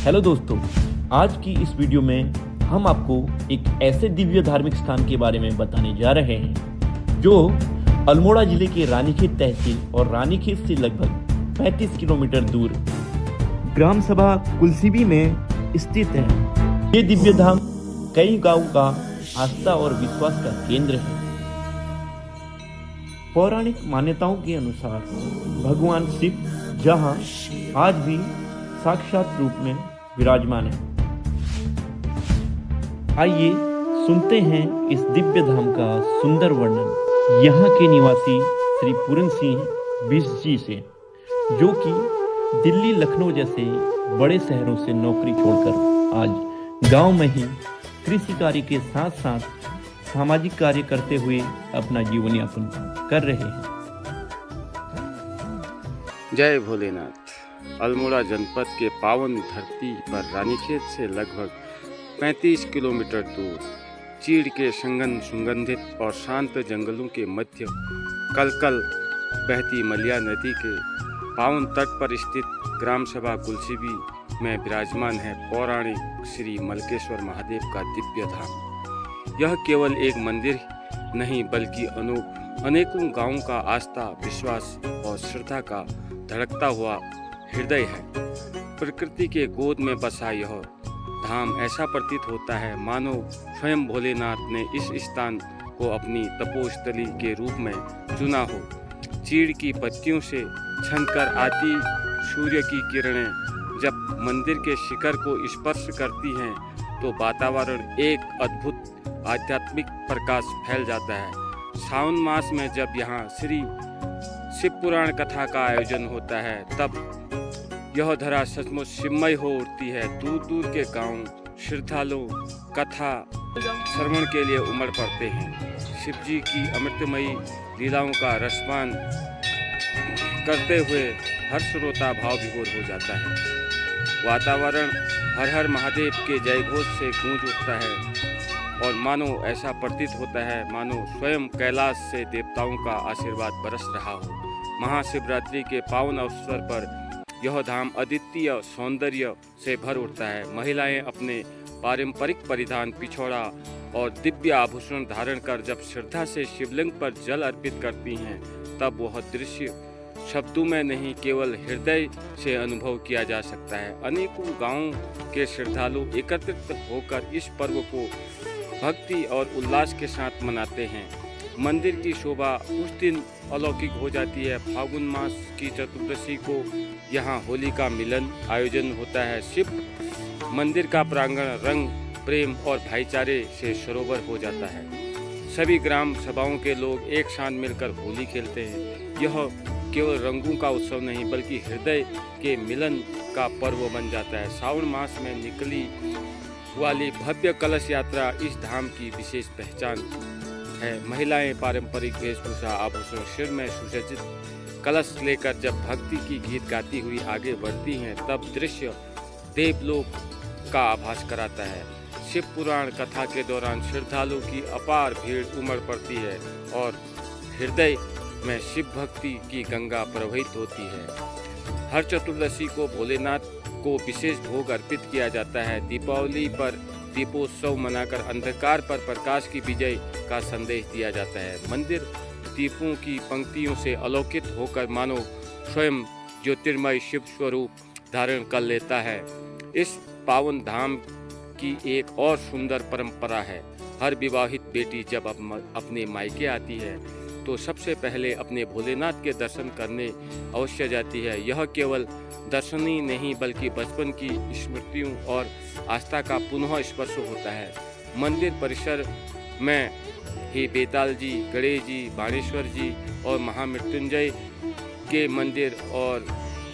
Hello दोस्तों, आज की इस वीडियो में हम आपको एक ऐसे दिव्य धार्मिक स्थान के बारे में बताने जा रहे हैं जो अल्मोड़ा जिले के रानीखेत तहसील और रानीखेत से लगभग 35 किलोमीटर दूर ग्राम सभा कुलसीबी में स्थित है। ये दिव्य धाम कई गांवों का आस्था और विश्वास का केंद्र है। पौराणिक मान्यताओं के अनुसार भगवान शिव जहां आज भी साक्षात रूप में विराजमान है। आइए सुनते हैं इस दिव्य धाम का सुंदर वर्णन यहाँ के निवासी श्री पूरन सिंह बिष्ट जी से, जो कि दिल्ली लखनऊ जैसे बड़े शहरों से नौकरी छोड़कर आज गांव में ही कृषि कार्य के साथ साथ सामाजिक कार्य करते हुए अपना जीवन यापन कर रहे हैं। जय भोलेनाथ। अल्मोड़ा जनपद के पावन धरती पर रानीखेत से लगभग 35 किलोमीटर दूर चीड़ के संगन सुगंधित और शांत जंगलों के मध्य कलकल बहती मलिया नदी के पावन तट पर स्थित ग्राम सभा कुलसीबी में विराजमान है पौराणिक श्री मलकेश्वर महादेव का दिव्य धाम। यह केवल एक मंदिर नहीं बल्कि अनेकों गांवों का आस्था, विश्वास और श्रद्धा का धड़कता हुआ हृदय है। प्रकृति के गोद में बसा यह धाम ऐसा प्रतीत होता है मानो स्वयं भोलेनाथ ने इस स्थान को अपनी तपोस्थली के रूप में चुना हो। चीड़ की पत्तियों से छनकर आती सूर्य की किरणें जब मंदिर के शिखर को स्पर्श करती हैं तो वातावरण एक अद्भुत आध्यात्मिक प्रकाश फैल जाता है। सावन मास में जब यहाँ श्री शिव पुराण कथा का आयोजन होता है तब यह धरा सचमुच शिवमय हो उठती है। दूर दूर के गांव श्रद्धालु कथा श्रवण के लिए उमड़ पड़ते हैं। शिव जी की अमृतमयी लीलाओं का रसपान करते हुए हर श्रोता भाव विभोर हो जाता है। वातावरण हर हर महादेव के जयघोष से गूंज उठता है और मानो ऐसा प्रतीत होता है मानो स्वयं कैलाश से देवताओं का आशीर्वाद बरस रहा हो। महाशिवरात्रि के पावन अवसर पर यह धाम अद्वितीय सौंदर्य से भर उठता है। महिलाएं अपने पारंपरिक परिधान, पिछौड़ा और दिव्य आभूषण धारण कर जब श्रद्धा से शिवलिंग पर जल अर्पित करती हैं तब वह दृश्य शब्दों में नहीं केवल हृदय से अनुभव किया जा सकता है। अनेकों गांवों के श्रद्धालु एकत्रित होकर इस पर्व को भक्ति और उल्लास के साथ मनाते हैं। मंदिर की शोभा उस दिन अलौकिक हो जाती है। फागुन मास की चतुर्दशी को यहाँ होली का मिलन आयोजन होता है। शिव मंदिर का प्रांगण रंग, प्रेम और भाईचारे से सरोवर हो जाता है। सभी ग्राम सभाओं के लोग एक साथ मिलकर होली खेलते हैं। यह केवल रंगों का उत्सव नहीं बल्कि हृदय के मिलन का पर्व बन जाता है। सावन मास में निकली वाली भव्य कलश यात्रा इस धाम की विशेष पहचान है। महिलाएं पारंपरिक वेशभूषा, आभूषण, सिर में सुसज्जित कलश लेकर जब भक्ति की गीत गाती हुई आगे बढ़ती हैं तब दृश्य देवलोक का आभास कराता है। शिव पुराण कथा के दौरान श्रद्धालु की अपार भीड़ उमड़ पड़ती है और हृदय में शिव भक्ति की गंगा प्रवाहित होती है। हर चतुर्दशी को भोलेनाथ को विशेष भोग अर्पित किया जाता है। दीपावली पर दीपोत्सव मनाकर अंधकार पर प्रकाश की विजय का संदेश दिया जाता है। मंदिर दीपों की पंक्तियों से आलोकित होकर मानो स्वयं ज्योतिर्मय शिव स्वरूप धारण कर लेता है। इस पावन धाम की एक और सुंदर परंपरा है। हर विवाहित बेटी जब अपने मायके आती है तो सबसे पहले अपने भोलेनाथ के दर्शन करने अवश्य जाती है। यह केवल दर्शन ही नहीं बल्कि बचपन की स्मृतियों और आस्था का पुनः स्पर्श होता है। मंदिर परिसर में ही बेताल जी, गणेश जी, बाणेश्वर जी और महामृत्युंजय के मंदिर और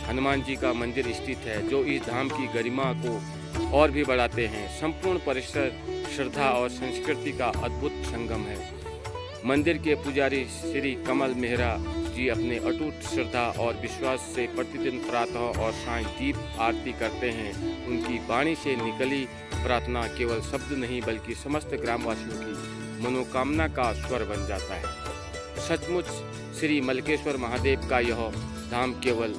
हनुमान जी का मंदिर स्थित है जो इस धाम की गरिमा को और भी बढ़ाते हैं। संपूर्ण परिसर श्रद्धा और संस्कृति का अद्भुत संगम है। मंदिर के पुजारी श्री कमल मेहरा जी अपने अटूट श्रद्धा और विश्वास से प्रतिदिन प्रातः और सायं दीप आरती करते हैं। उनकी वाणी से निकली प्रार्थना केवल शब्द नहीं बल्कि समस्त ग्रामवासियों की मनोकामना का स्वर बन जाता है। सचमुच श्री मलकेश्वर महादेव का यह धाम केवल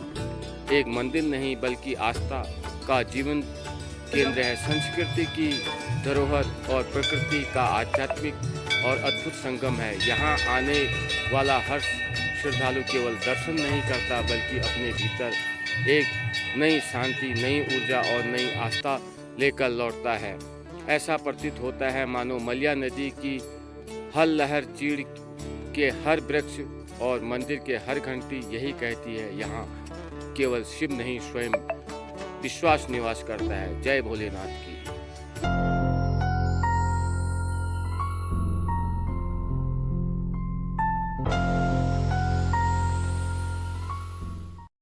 एक मंदिर नहीं बल्कि आस्था का जीवन केंद्र है। संस्कृति की धरोहर और प्रकृति का आध्यात्मिक और अद्भुत संगम है। यहाँ आने वाला हर श्रद्धालु केवल दर्शन नहीं करता बल्कि अपने भीतर एक नई शांति, नई ऊर्जा और नई आस्था लेकर लौटता है। ऐसा प्रतीत होता है मानो मलिया नदी की हर लहर, चीड़ के हर वृक्ष और मंदिर के हर घंटी यही कहती है, यहाँ केवल शिव नहीं स्वयं विश्वास निवास करता है। जय भोलेनाथ की।